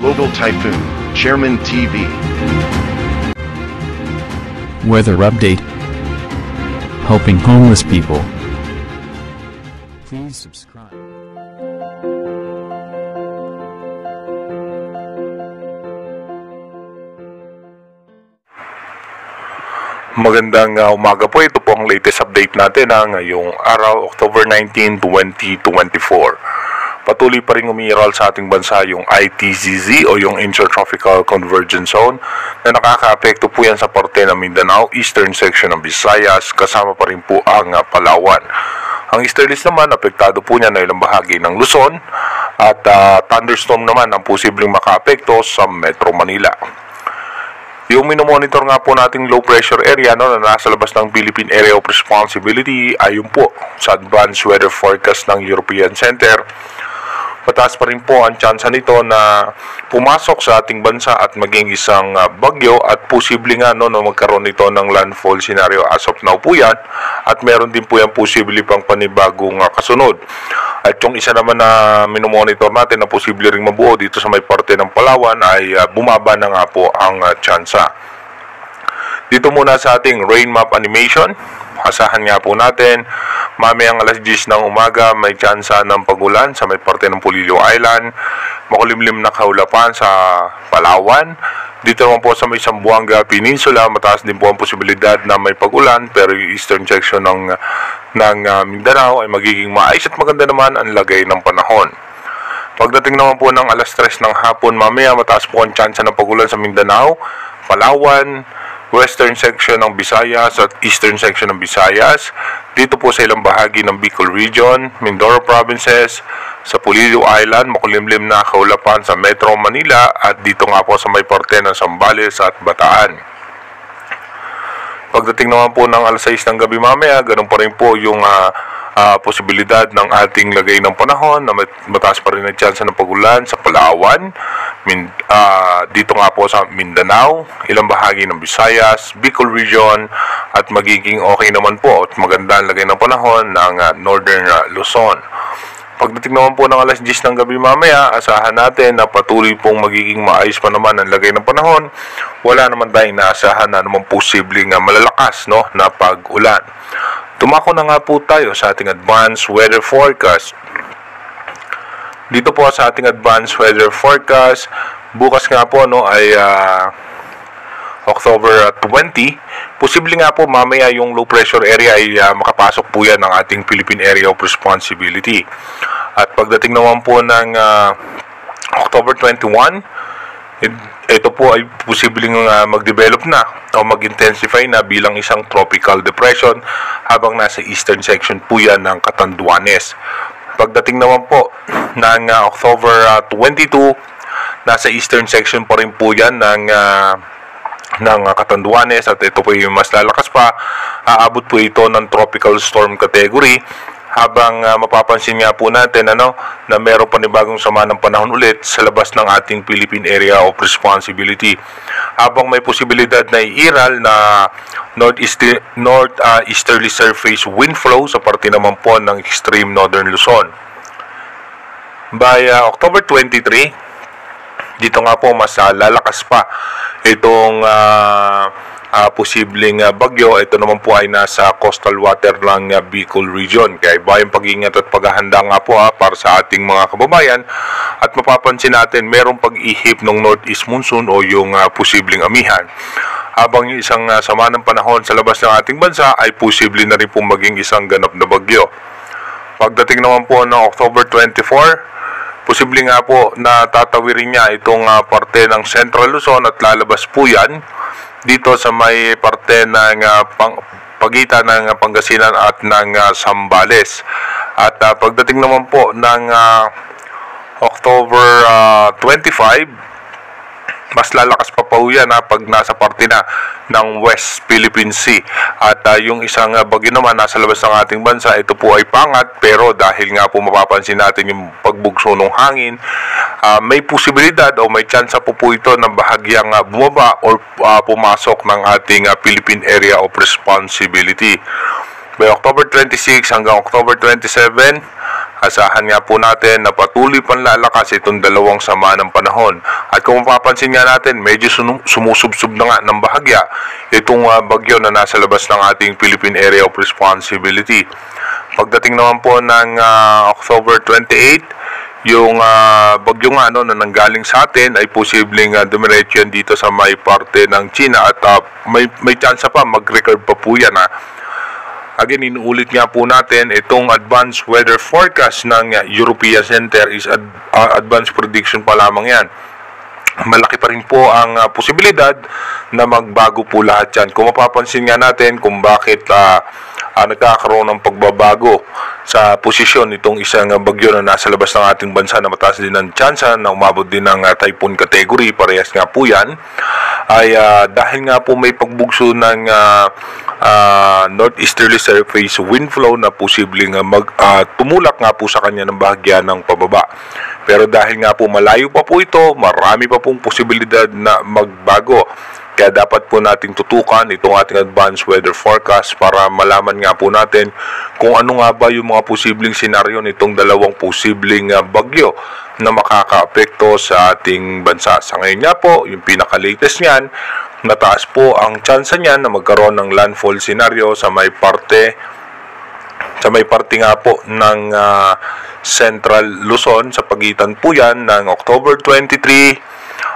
Global Typhoon, Chairman TV. Weather update. Helping homeless people. Please subscribe. Magandang umaga po. Ito po ang latest update natin ngayong araw, October 19, 2024. Patuloy pa rin umiiral sa ating bansa yung ITZZ o yung Intertropical Convergence Zone na nakaka-apekto po yan sa parte ng Mindanao, eastern section ng Visayas, kasama pa rin po ang Palawan. Ang easterlies naman, apektado po niya na ilang bahagi ng Luzon at thunderstorm naman ang posibleng maka-apekto sa Metro Manila. Yung minomonitor nga po nating low pressure area na nasa labas ng Philippine Area of Responsibility ayon po sa advanced weather forecast ng European Center. Mataas pa rin po ang tsansa nito na pumasok sa ating bansa at maging isang bagyo at posible nga na magkaroon nito ng landfall scenario as of now po yan at meron din po yan posible pang panibagong kasunod. At yung isa naman na minomonitor natin na posible ring mabuo dito sa may parte ng Palawan ay bumaba na nga po ang tsansa. Dito muna sa ating rain map animation. Asahan nga po natin, mamayang alas 10 ng umaga may tsansa ng pagulan sa may parte ng Polillo Island, makulimlim na kaulapan sa Palawan. Dito naman po sa may Zamboanga Peninsula, mataas din po ang posibilidad na may pagulan, pero yung eastern section ng Mindanao ay magiging maayos at maganda naman ang lagay ng panahon. Pagdating naman po ng alas 3 ng hapon, mamaya mataas po ang tsansa ng pagulan sa Mindanao, Palawan, western section ng Visayas at eastern section ng Visayas. Dito po sa ilang bahagi ng Bicol Region, Mindoro Provinces, sa Polillo Island, makulimlim na kaulapan sa Metro Manila at dito nga po sa may parte ng Zambales at Bataan. Pagdating naman po ng alas 6 ng gabi mamaya, ganun pa rin po yung posibilidad ng ating lagay ng panahon na mataas pa rin ang tsansa ng pagulan sa Palawan, dito nga po sa Mindanao, ilang bahagi ng Visayas, Bicol Region at magiging okay naman po at maganda ang lagay ng panahon ng Northern Luzon. Pagdating naman po ng alas 10 ng gabi mamaya, asahan natin na patuloy pong magiging maayos pa naman ang lagay ng panahon. Wala naman tayong naasahan na naman posibleng malalakas na pag-ulan. Tumako na nga po tayo sa ating advanced weather forecast. Dito po sa ating advanced weather forecast, bukas nga po ay October 20, posible nga po mamaya yung low pressure area ay makapasok po yan ng ating Philippine Area of Responsibility. At pagdating naman po ng October 21, ito po ay posibleng mag-develop na o mag-intensify na bilang isang tropical depression habang nasa eastern section po yan ng Catanduanes. Pagdating naman po ng October 22, nasa eastern section pa rin po yan ng Catanduanes at ito po yung mas lalakas pa. Aabot po ito ng tropical storm category habang mapapansin nga po natin na meron panibagong sama ng panahon ulit sa labas ng ating Philippine Area of Responsibility. Habang may posibilidad na iiral na northeasterly surface wind flow sa parte naman po ng extreme northern Luzon. By October 23, dito nga po mas lalakas pa itong posibleng bagyo. Ito naman po ay nasa coastal water ng Bicol Region. Kaya bayang pag-iingat at paghahanda nga po para sa ating mga kababayan. At mapapansin natin merong pag-ihip ng northeast monsoon o yung posibleng amihan. Habang yung isang sama ng panahon sa labas ng ating bansa ay posible na rin po maging isang ganap na bagyo. Pagdating naman po ng October 24, posible nga po na tatawirin niya itong parte ng Central Luzon at lalabas po yan dito sa may parte ng pagitan ng Pangasinan at ng Zambales. At pagdating naman po ng October 25, mas lalakas pa po yan pag nasa parte na ng West Philippine Sea. At yung isang bagyo naman nasa labas ng ating bansa, ito po ay pangat, pero dahil nga po mapapansin natin yung pagbugso ng hangin, may posibilidad o may chance po ito na bahagyang bumaba or pumasok ng ating Philippine Area of Responsibility. By October 26 hanggang October 27, Asahan nga po natin na patuloy pang lalakas itong dalawang sama ng panahon. At kung mapapansin nga natin, medyo sumusubsub na nga ng bahagya itong bagyo na nasa labas ng ating Philippine Area of Responsibility. Pagdating naman po ng October 28, yung bagyo nga na nanggaling sa atin ay posibleng dumiretso yan dito sa may parte ng China at may chance pa mag-record pa po yan. Again, inuulit nga po natin, itong advanced weather forecast ng European Center is advanced prediction pa lamang yan. Malaki pa rin po ang posibilidad na magbago po lahat yan. Kung mapapansin nga natin kung bakit nagkakaroon ng pagbabago sa posisyon itong isang bagyo na nasa labas ng ating bansa na mataas din ang tsansa na umabot din ng typhoon category, parehas nga po yan, ay dahil nga po may pagbugso ng northeasterly surface wind flow na posibleng tumulak nga po sa kanya ng bahagya ng pababa. Pero dahil nga po malayo pa po ito, marami pa pong posibilidad na magbago. Kaya dapat po nating tutukan itong ating advanced weather forecast para malaman nga po natin kung ano nga ba yung mga posibleng senaryo nitong dalawang posibleng bagyo na makakaapekto sa ating bansa. Sa ngayon nga po, yung pinaka-latest niyan, nataas po ang tsansa niyan na magkaroon ng landfall scenario sa may parte nga po ng Central Luzon, sa pagitan po yan ng October 23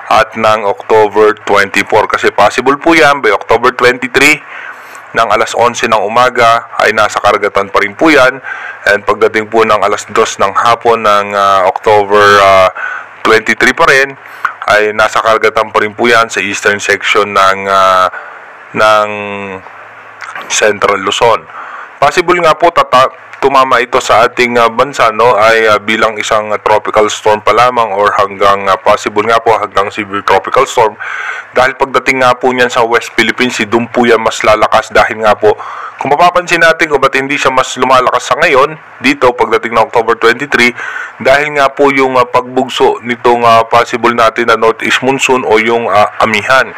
at ng October 24, kasi possible po yan by October 23 ng alas 11 ng umaga ay nasa karagatan pa rin po yan, and pagdating po ng alas 2 ng hapon ng October 23 pa rin ay nasa karagatan pa rin po yan sa eastern section ng Central Luzon. Possible nga po tumama ito sa ating bansa ay bilang isang tropical storm pa lamang or hanggang possible nga po hanggang severe tropical storm, dahil pagdating nga po niyan sa West Philippines, doon po yan mas lalakas. Dahil nga po, kung mapapansin natin kung ba't hindi siya mas lumalakas sa ngayon dito pagdating ng October 23, dahil nga po yung pagbugso nitong possible natin na northeast monsoon o yung amihan.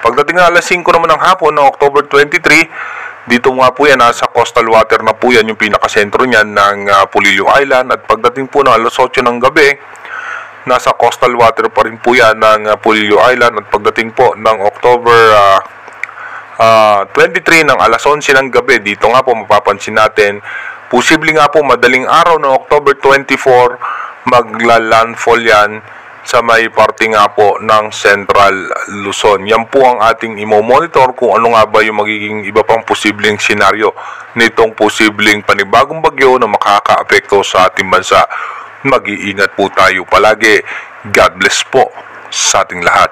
Pagdating ng alas 5 naman ng hapon ng October 23, dito nga po yan, nasa coastal water na po yan, yung pinakasentro niyan ng Polillo Island. At pagdating po ng alas 8 ng gabi, nasa coastal water pa rin po yan ng Polillo Island. At pagdating po ng October 23 ng alas 11 ng gabi, dito nga po mapapansin natin, posible nga po madaling araw ng October 24, magla-landfall yan sa may parte nga po ng Central Luzon. Yan po ang ating imo-monitor kung ano nga ba yung magiging iba pang posibleng senaryo nitong posibleng panibagong bagyo na makakaapekto sa ating bansa. Mag-iingat po tayo palagi. God bless po sa ating lahat.